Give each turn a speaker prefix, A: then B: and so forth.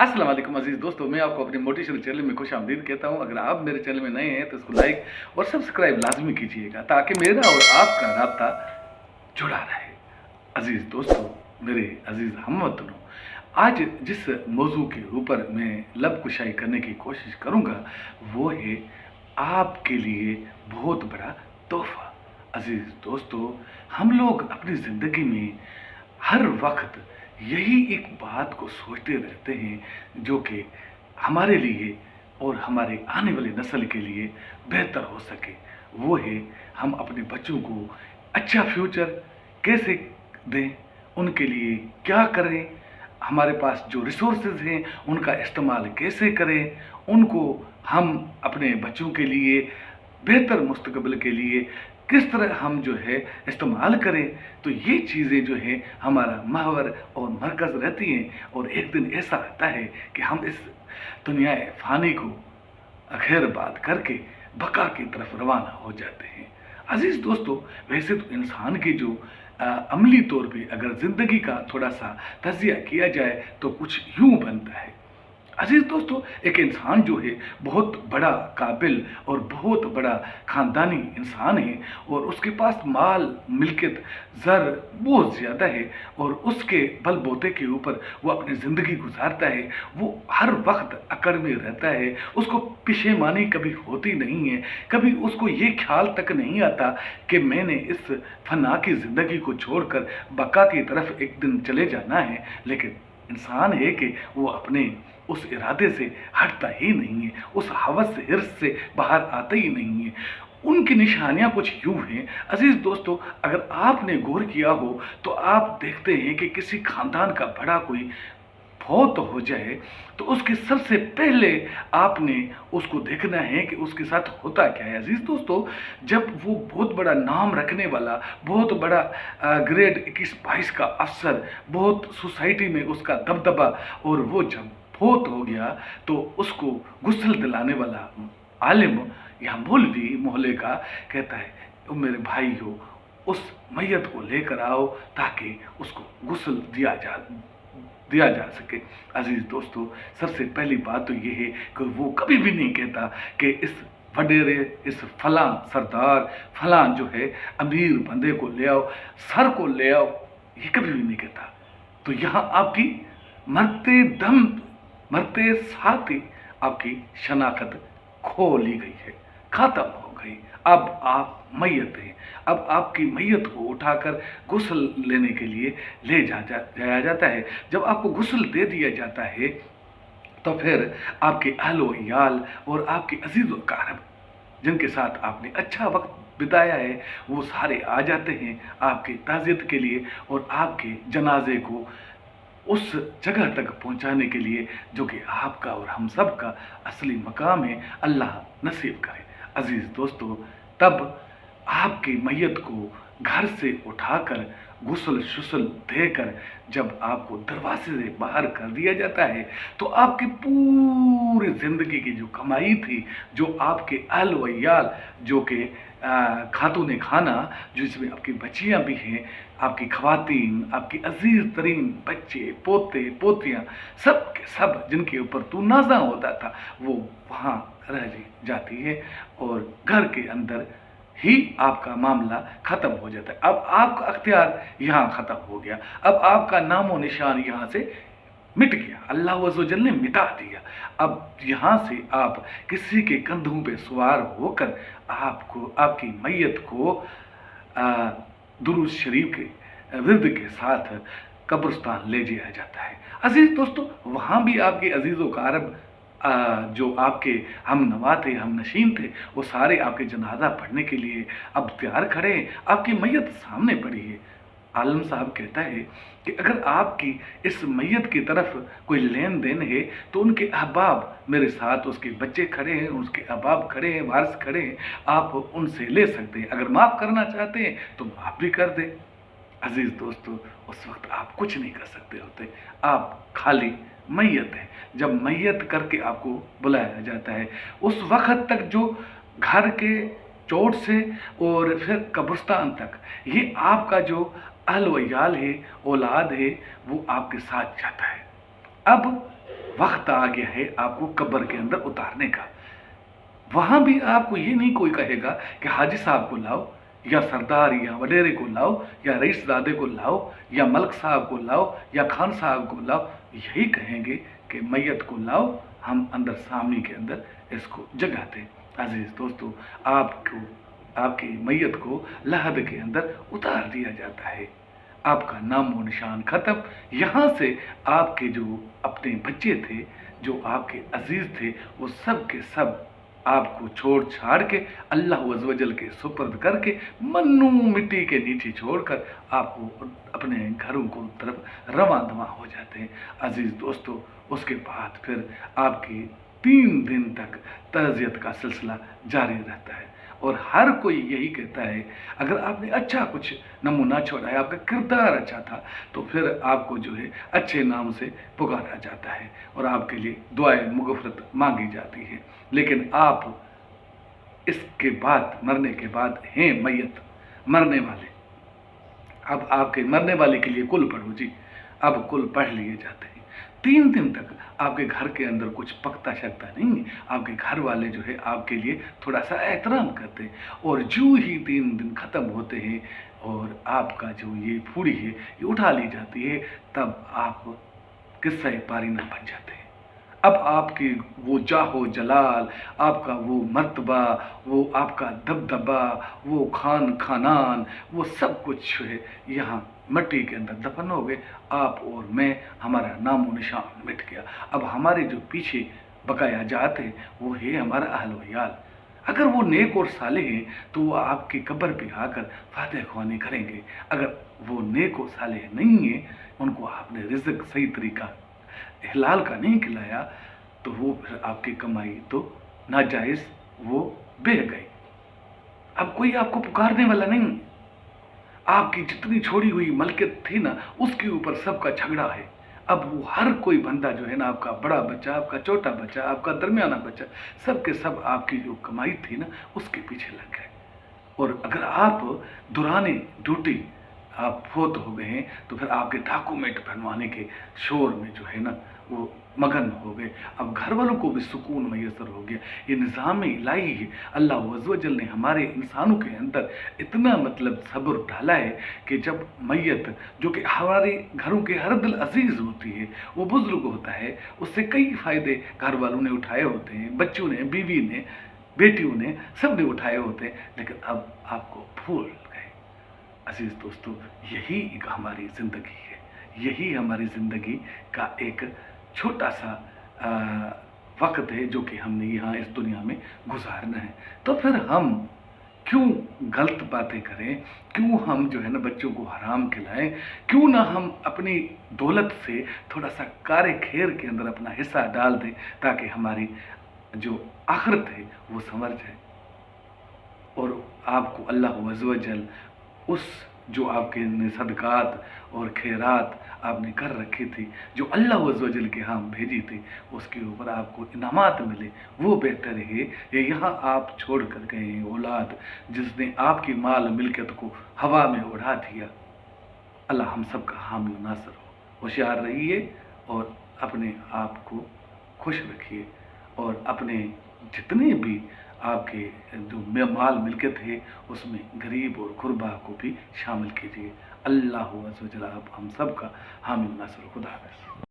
A: अस्सलाम वालेकुम अजीज़ दोस्तों, मैं आपको अपने मोटिवेशनल चैनल में खुशामदीद कहता हूं। अगर आप मेरे चैनल में नए हैं तो इसको लाइक और सब्सक्राइब लाजमी कीजिएगा ताकि मेरा और आपका राब्ता जुड़ा रहे। अजीज़ दोस्तों, मेरे अजीज़ हमवतनों, आज जिस मौजू के ऊपर मैं लब कुशाई करने की कोशिश करूंगा वो है आपके लिए बहुत बड़ा तोहफा। अजीज़ दोस्तों, हम लोग अपनी ज़िंदगी में हर वक्त यही एक बात को सोचते रहते हैं जो कि हमारे लिए और हमारे आने वाली नस्ल के लिए बेहतर हो सके। वो है हम अपने बच्चों को अच्छा फ्यूचर कैसे दें, उनके लिए क्या करें, हमारे पास जो रिसोर्सेज हैं उनका इस्तेमाल कैसे करें, उनको हम अपने बच्चों के लिए बेहतर मुस्तकबिल के लिए किस तरह हम जो है इस्तेमाल करें। तो ये चीज़ें जो है हमारा महवर और मरकज़ रहती हैं। और एक दिन ऐसा आता है कि हम इस दुनिया फ़ानी को खैर बात करके बका की तरफ रवाना हो जाते हैं। अजीज़ दोस्तों, वैसे तो इंसान की जो अमली तौर पे अगर ज़िंदगी का थोड़ा सा तज़किया किया जाए तो कुछ यूँ बनता है। अजीज़ दोस्तों, एक इंसान जो है बहुत बड़ा काबिल और बहुत बड़ा ख़ानदानी इंसान है और उसके पास माल मिल्कियत ज़र बहुत ज़्यादा है और उसके बलबूते के ऊपर वो अपनी ज़िंदगी गुजारता है। वो हर वक्त अकड़ में रहता है, उसको पशेमानी कभी होती नहीं है, कभी उसको ये ख्याल तक नहीं आता कि मैंने इस फना की ज़िंदगी को छोड़कर बका की तरफ एक दिन चले जाना है। लेकिन इंसान है कि वो अपने उस इरादे से हटता ही नहीं है, उस हवस से हिर्स से बाहर आता ही नहीं है। उनकी निशानियां कुछ यूं हैं। अजीज़ दोस्तों, अगर आपने गौर किया हो तो आप देखते हैं कि किसी खानदान का बड़ा कोई फौत हो जाए तो उसके सबसे पहले आपने उसको देखना है कि उसके साथ होता क्या है। अजीज़ दोस्तों, जब वो बहुत बड़ा नाम रखने वाला, बहुत बड़ा ग्रेड 21-22 का अफसर, बहुत सोसाइटी में उसका दबदबा, और वो जब फौत हो गया तो उसको गुस्ल दिलाने वाला आलिम या मौलवी मोहल्ले का कहता है, मेरे भाई हो, उस मैयत को लेकर आओ ताकि उसको गुस्ल दिया जा सके। अजीज़ दोस्तों, सबसे पहली बात तो ये है कि वो कभी भी नहीं कहता कि इस वडेरे, इस फलां सरदार, फलां जो है अमीर बंदे को ले आओ, सर को ले आओ, ये कभी भी नहीं कहता। तो यहाँ आपकी मरते साथ ही आपकी शनाख्त खो ली गई है, ख़त्म हो गई। अब आप मैयत हैं। अब आपकी मैयत को उठाकर गुस्ल लेने के लिए जाया जाता है। जब आपको गुस्ल दे दिया जाता है तो फिर आपके अहल व इयाल और आपके अजीज़ व अक़ारिब जिनके साथ आपने अच्छा वक्त बिताया है वो सारे आ जाते हैं आपकी ताज़ियत के लिए और आपके जनाजे को उस जगह तक पहुंचाने के लिए जो कि आपका और हम सब का असली मकाम है। अल्लाह नसीब करे। अजीज़ दोस्तों, तब आपकी मैयत को घर से उठाकर गुस्ल शुस्ल देकर जब आपको दरवाजे से बाहर कर दिया जाता है तो आपकी पूरी ज़िंदगी की जो कमाई थी, जो आपके अहल व इयाल, जो कि खातून खाना, जिसमें आपकी बच्चियाँ भी हैं, आपकी ख़वातीन, आपकी अजीज़ तरीन बच्चे, पोते पोतियाँ, सब के सब जिनके ऊपर तू नाज़ा होता था, वो वहाँ रह जाती है और घर के अंदर ही आपका मामला ख़त्म हो जाता है। अब आपका अख्तियार यहाँ ख़त्म हो गया, अब आपका नामो निशान यहाँ से मिट गया, अल्लाह वज़्ज़ल ने मिटा दिया। अब यहाँ से आप किसी के कंधों पे सवार होकर आपको, आपकी मैयत को दुरूद शरीफ के विर्द के साथ कब्रिस्तान ले जाया जाता है। अजीज़ दोस्तों, वहाँ भी आपके अजीज़ व अक़ारिब जो आपके हम नवा थे, हम नशीन थे, वो सारे आपके जनाजा पढ़ने के लिए अब तैयार खड़े हैं, आपकी मैयत सामने पड़ी है। आलम साहब कहता है कि अगर आपकी इस मैयत की तरफ कोई लेन देन है तो उनके अहबाब मेरे साथ, उसके बच्चे खड़े हैं, उसके अहबाब खड़े हैं, वारिस खड़े हैं, आप उनसे ले सकते हैं। अगर माफ़ करना चाहते हैं तो माफ़ भी कर दें। अजीज़ दोस्तों, उस वक्त आप कुछ नहीं कर सकते होते, आप खाली मैयत है। जब मैयत करके आपको बुलाया जाता है उस वक्त तक जो घर के चोट से और फिर कब्रिस्तान तक ये आपका जो अहल व इयाल है, औलाद है, वो आपके साथ जाता है। अब वक्त आ गया है आपको कब्र के अंदर उतारने का। वहाँ भी आपको ये नहीं कोई कहेगा कि हाजी साहब को लाओ, या सरदार या वडेरे को लाओ, या रईसजादे को लाओ, या मलक साहब को लाओ, या खान साहब को लाओ। यही कहेंगे कि मैयत को लाओ, हम अंदर सामने के अंदर इसको जगाते। अजीज दोस्तों, आपकी मैयत को लहद के अंदर उतार दिया जाता है। आपका नाम व निशान खत्म। यहाँ से आपके जो अपने बच्चे थे, जो आपके अजीज थे, वो सब के सब आपको छोड़ छाड़ के अल्लाह अज़्ज़वजल के सुपर्द करके मन्नू मिट्टी के नीचे छोड़कर आपको अपने घरों को तरफ रवां दवा हो जाते हैं। अजीज दोस्तों, उसके बाद फिर आपकी 3 दिन तक तज़ियत का सिलसिला जारी रहता है, और हर कोई यही कहता है अगर आपने अच्छा कुछ नमूना छोड़ा है, आपका किरदार अच्छा था, तो फिर आपको जो है अच्छे नाम से पुकारा जाता है और आपके लिए दुआएं मुग़फ़रत मांगी जाती है। लेकिन आप इसके बाद, मरने के बाद हैं मैयत, मरने वाले। अब आपके मरने वाले के लिए कुल पढ़ो जी। अब कुल पढ़ लिए जाते हैं। 3 दिन तक आपके घर के अंदर कुछ पकता शकता नहीं है। आपके घर वाले जो है आपके लिए थोड़ा सा एहतराम करते हैं, और जो ही 3 दिन ख़त्म होते हैं और आपका जो ये फूड़ी है ये उठा ली जाती है, तब आप किस्सा पारीना बन जाते हैं। अब आपकी वो जाहो जलाल, आपका वो मर्तबा, वो आपका दबदबा, वो खानान, वो सब कुछ है यहाँ मिट्टी के अंदर दफन हो गए। आप और मैं, हमारा नाम व निशान मिट गया। अब हमारे जो पीछे बकाया जाते हैं वो है हमारा अहल वयाल। अगर वो नेक और साले हैं तो वो आपकी कब्र पे आकर फातिहा ख्वानी करेंगे। अगर वो नेक और साले नहीं हैं, उनको आपने रिज़्क सही तरीका हलाल का नहीं खिलाया, तो वो फिर आपकी कमाई तो नाजायज़ वो बह गई। अब कोई आपको पुकारने वाला नहीं। आपकी जितनी छोड़ी हुई मलकियत थी ना, उसके ऊपर सबका झगड़ा है। अब वो हर कोई बंदा जो है ना, आपका बड़ा बच्चा, आपका छोटा बच्चा, आपका दरमियाना बच्चा, सब के सब आपकी जो कमाई थी ना उसके पीछे लग गए। और अगर आप दुराने ड्यूटी आप फोत हो गए हैं, तो फिर आपके डॉक्यूमेंट बनवाने के शोर में जो है ना वो मगन हो गए। अब घर वालों को भी सुकून मैसर हो गया। ये निज़ाम इलाही है। अल्लाह अज़्ज़वजल ने हमारे इंसानों के अंदर इतना मतलब सब्र डाला है कि जब मैयत, जो कि हमारे घरों के हर दिल अजीज़ होती है, वो बुज़ुर्ग होता है, उससे कई फ़ायदे घर वालों ने उठाए होते हैं, बच्चों ने, बीवी ने, बेटियों ने, सब ने उठाए होते हैं, लेकिन अब आपको भूल गए। अजीज़ दोस्तों, यही एक हमारी ज़िंदगी है। यही हमारी ज़िंदगी का एक छोटा सा वक्त है जो कि हमने यहाँ इस दुनिया में गुजारना है। तो फिर हम क्यों गलत बातें करें, क्यों हम जो है ना बच्चों को हराम खिलाएं, क्यों ना हम अपनी दौलत से थोड़ा सा कारे खेर के अंदर अपना हिस्सा डाल दें, ताकि हमारी जो आखिरत है वो संवर जाए और आपको अल्लाह अज़्ज़वजल उस जो आपके सदकात और खैरात आपने कर रखी थी, जो अल्लाह अज़्ज़वजल के यहाँ भेजी थी, उसके ऊपर आपको इनामात मिले, वो बेहतर है। ये यहाँ आप छोड़ कर गए औलाद जिसने आपकी माल मिल्कियत को हवा में उड़ा दिया। अल्लाह हम सब का हामी नासर हो। होशियार रहिए और अपने आप को खुश रखिए, और अपने जितने भी आपके जो माल मिल्कियत है उसमें गरीब और गुरबा को भी शामिल कीजिए। अल्लाह अज़्ज़वजल आप हम सब का हामी नासर। खुदा हाफ़िज़।